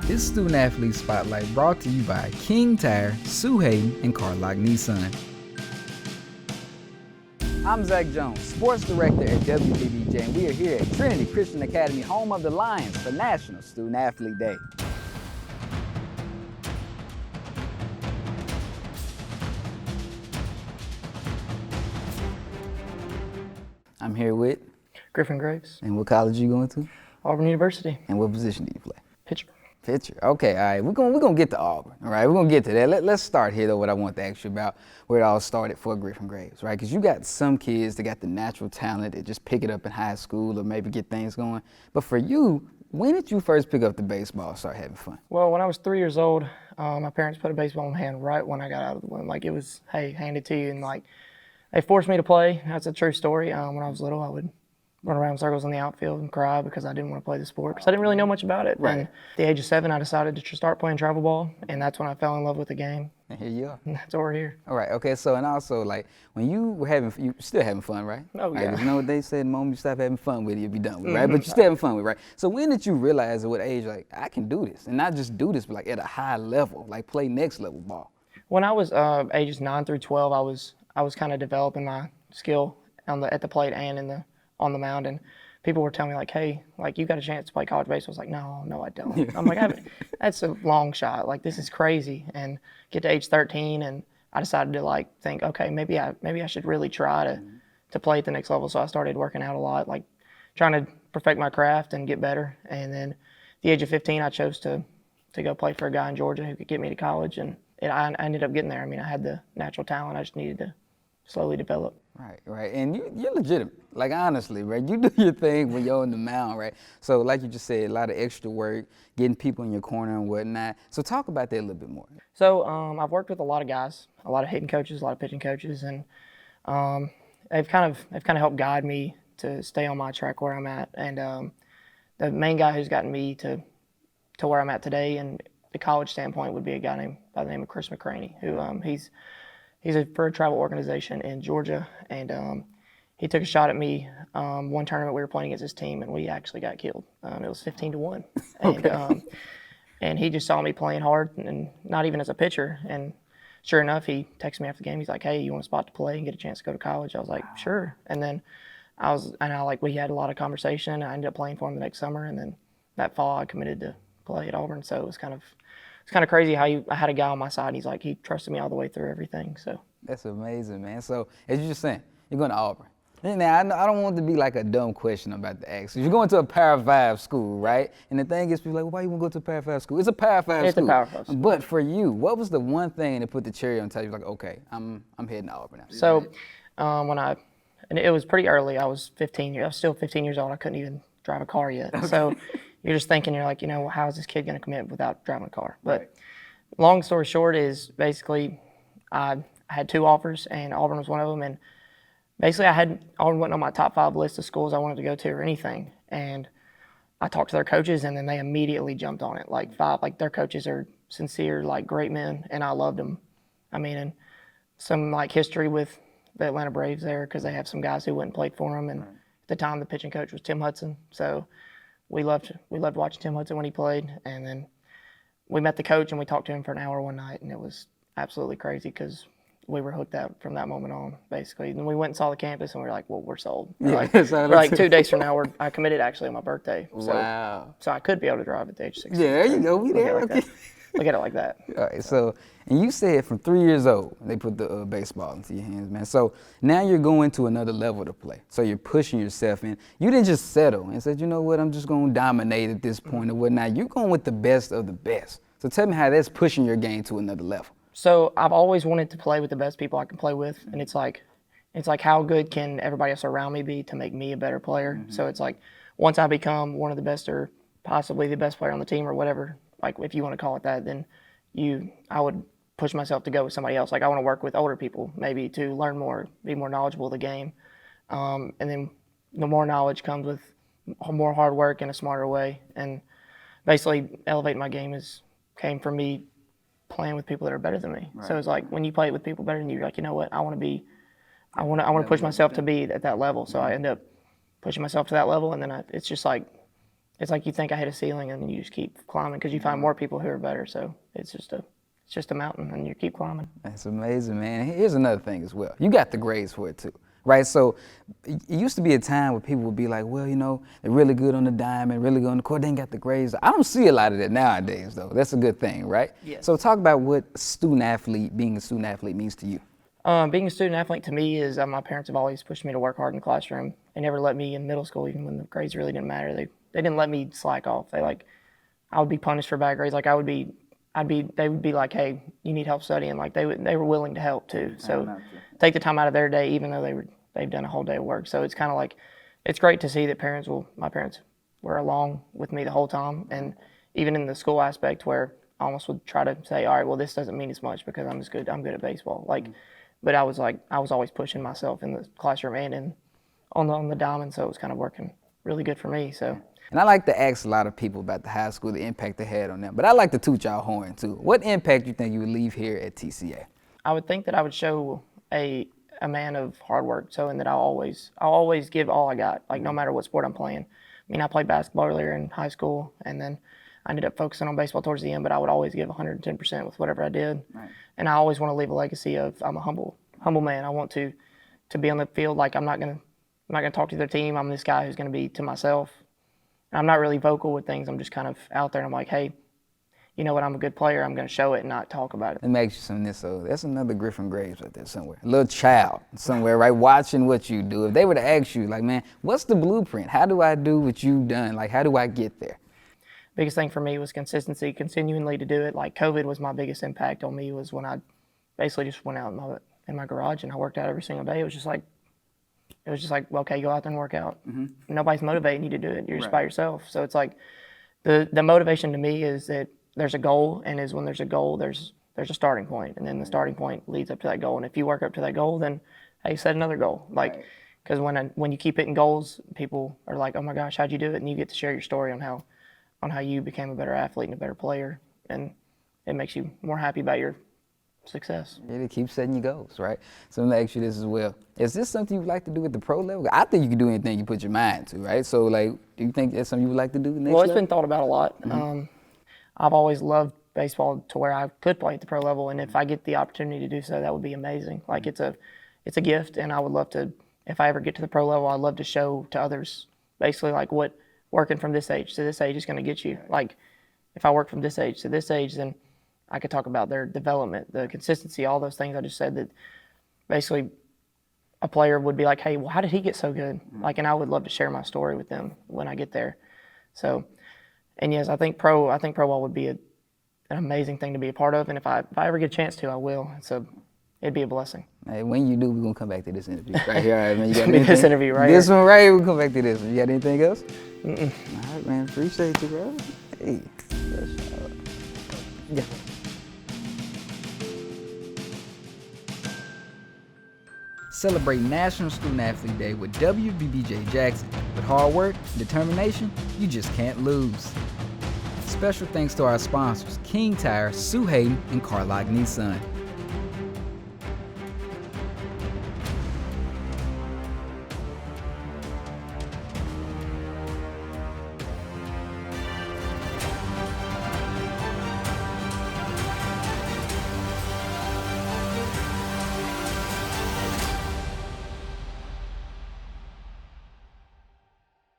This Student Athlete Spotlight brought to you by King Tire, Sue Hayden, and Carlock Nissan. I'm Zach Jones, Sports Director at WBBJ, and we are here at Trinity Christian Academy, home of the Lions, for National Student Athlete Day. I'm here with Griffin Graves. And what college are you going to? Auburn University. And what position do you play? Pitcher. Pitcher. Okay, all right. We're gonna get to Auburn. All right, we're gonna get to that. Let's start here though. What I want to ask you about where it all started for Griffin Graves, right? Because you got some kids that got the natural talent that just pick it up in high school or maybe get things going. But for you, when did you first pick up the baseball and start having fun? Well, when I was 3 years old, my parents put a baseball in my hand right when I got out of the womb. Like it was, hey, hand it to you, and like they forced me to play. That's a true story. When I was little, I would run around in circles in the outfield and cry because I didn't want to play the sport because I didn't really know much about it. Right. And at the age of 7, I decided to start playing travel ball, and that's when I fell in love with the game. And here you are. And that's why we're here. All right. Okay. So and also like when you were you still having fun, right? Oh yeah. Right, you know what they said, the moment you stop having fun with it, you'll be done with it, right? But you're still having fun with it, right? So when did you realize at what age like I can do this, and not just do this, but like at a high level, like play next level ball? When I was ages 9 through 12, I was kind of developing my skill at the plate and on the mound, and people were telling me like, hey, like you got a chance to play college baseball. I was like, no, I don't. Yeah. I'm like, that's a long shot. Like this is crazy. And get to age 13, and I decided to like think, okay, maybe I should really try to play at the next level. So I started working out a lot, like trying to perfect my craft and get better. And then at the age of 15, I chose to go play for a guy in Georgia who could get me to college, and I ended up getting there. I mean, I had the natural talent. I just needed to slowly develop. Right. And you're legitimate. Like, honestly, right? You do your thing when you're on the mound, right? So, like you just said, a lot of extra work, getting people in your corner and whatnot. So, talk about that a little bit more. So, I've worked with a lot of guys, a lot of hitting coaches, a lot of pitching coaches, and they've kind of helped guide me to stay on my track where I'm at. And the main guy who's gotten me to where I'm at today, and the college standpoint, would be a guy by the name of Chris McCraney, who he's for a travel organization in Georgia, and he took a shot at me one tournament we were playing against his team, and we actually got killed. It was 15-1, and and he just saw me playing hard, and not even as a pitcher. And sure enough, he texted me after the game. He's like, "Hey, you want a spot to play and get a chance to go to college?" I was like, "Sure." And then we had a lot of conversation. I ended up playing for him the next summer, and then that fall I committed to play at Auburn. So it was kind of crazy how I had a guy on my side, and he's like, he trusted me all the way through everything. So that's amazing, man. So as you're just saying, you're going to Auburn. Now, I don't want it to be like a dumb question I'm about to ask. You're going to a Power 5 school, right? And the thing is, people are like, well, why you want to go to a Power 5 school? It's a Power 5 school. It's a Power 5 school. But for you, what was the one thing that put the cherry on top? You're like, okay, I'm heading to Auburn now. So and it was pretty early. I was 15 years. I was still 15 years old. I couldn't even drive a car yet. Okay. So you're just thinking, you're like, how is this kid going to commit without driving a car? But right. Long story short is basically I had 2 offers, and Auburn was one of them. And basically Auburn wasn't on my top 5 list of schools I wanted to go to or anything. And I talked to their coaches, and then they immediately jumped on it. Like their coaches are sincere, like great men, and I loved them. I mean, and some like history with the Atlanta Braves there, because they have some guys who went and played for them. And right. At the time, the pitching coach was Tim Hudson. So we loved watching Tim Hudson when he played. And then we met the coach, and we talked to him for an hour one night, and it was absolutely crazy because we were hooked up from that moment on, basically. And we went and saw the campus, and we were like, well, we're sold. We're like 2 days from now, I committed actually on my birthday. So, wow. So I could be able to drive at the age of 16. Yeah, there you go. We there. Okay. Look at it like that. All right, so, and you said from 3 years old, they put the baseball into your hands, man. So now you're going to another level to play. So you're pushing yourself in. You didn't just settle and said, you know what, I'm just going to dominate at this point or whatnot. You're going with the best of the best. So tell me how that's pushing your game to another level. So I've always wanted to play with the best people I can play with, and it's like how good can everybody else around me be to make me a better player? Mm-hmm. So it's like once I become one of the best or possibly the best player on the team or whatever, like if you want to call it that, then I would push myself to go with somebody else. Like I want to work with older people maybe to learn more, be more knowledgeable of the game. And then the more knowledge comes with more hard work in a smarter way. And basically elevating my game came from me playing with people that are better than me. Right. So it's like when you play with people better than you, you're like, you know what, I want to push myself to be at that level. So I end up pushing myself to that level, and then it's just like it's like you think I hit a ceiling and then you just keep climbing because you find more people who are better. So it's just a mountain and you keep climbing. That's amazing, man. Here's another thing as well. You got the grades for it too, right? So it used to be a time where people would be like, well, you know, they're really good on the diamond, really good on the court, they ain't got the grades. I don't see a lot of that nowadays, though. That's a good thing, right? Yes. So talk about what being a student athlete means to you. Being a student athlete to me is my parents have always pushed me to work hard in the classroom. They never let me in middle school, even when the grades really didn't matter. They didn't let me slack off. I would be punished for bad grades. Like they would be like, hey, you need help studying. Like they were willing to help too. So take the time out of their day, even though they've done a whole day of work. So it's kind of like, it's great to see that my parents were along with me the whole time. And even in the school aspect where I almost would try to say, all right, well, this doesn't mean as much because I'm good at baseball. But I was always pushing myself in the classroom and on the diamond. So it was kind of working really good for me. So. And I like to ask a lot of people about the high school, the impact they had on them. But I like to toot y'all horn too. What impact you think you would leave here at TCA? I would think that I would show a man of hard work, so in that I'll always give all I got, like no matter what sport I'm playing. I mean, I played basketball earlier in high school, and then I ended up focusing on baseball towards the end, but I would always give 110% with whatever I did. Right. And I always want to leave a legacy of I'm a humble man. I want to be on the field like I'm not gonna talk to their team. I'm this guy who's gonna be to myself. And I'm not really vocal with things. I'm just kind of out there and I'm like, hey, you know what, I'm a good player. I'm going to show it and not talk about it. Let me ask you something. So that's another Griffin Graves right there somewhere. A little child somewhere, right, watching what you do. If they were to ask you, like, man, what's the blueprint? How do I do what you've done? Like, how do I get there? Biggest thing for me was consistency, continually to do it. Like COVID was my biggest impact on me was when I basically just went out in my garage and I worked out every single day. It was just like, well, okay, go out there and work out. Mm-hmm. Nobody's motivating you to do it. You're just by yourself. So it's like the motivation to me is that there's a goal, and is when there's a goal, there's a starting point, and then the starting point leads up to that goal. And if you work up to that goal, then hey, set another goal. Like, because when you keep hitting goals, people are like, oh my gosh, how'd you do it? And you get to share your story on how you became a better athlete and a better player, and it makes you more happy about your success. Yeah, to keep setting your goals, right? So let me ask you this as well. Is this something you'd like to do at the pro level? I think you can do anything you put your mind to, right? So, like, do you think that's something you would like to do next Well, it's level? been thought about a lot. Mm-hmm. I've always loved baseball to where I could play at the pro level, and if I get the opportunity to do so, that would be amazing. Like, it's a gift, and I would love to, if I ever get to the pro level, I'd love to show to others basically like what working from this age to this age is going to get you. Like, if I work from this age to this age, then I could talk about their development, the consistency, all those things I just said, that basically a player would be like, hey, well, how did he get so good? Like, and I would love to share my story with them when I get there. So, and yes, I think pro ball would be an amazing thing to be a part of. And if I ever get a chance to, I will. So it'd be a blessing. Hey, when you do, we're going to come back to this interview right here. All right, man. You got anything? This interview right This here. one right here, we'll come back to this one. You got anything else? Mm-mm. All right, man. Appreciate you, bro. Hey. Yeah. Celebrate National Student Athlete Day with WBBJ Jackson. With hard work and determination, you just can't lose. Special thanks to our sponsors, King Tire, Sue Hayden, and Carlock Nissan.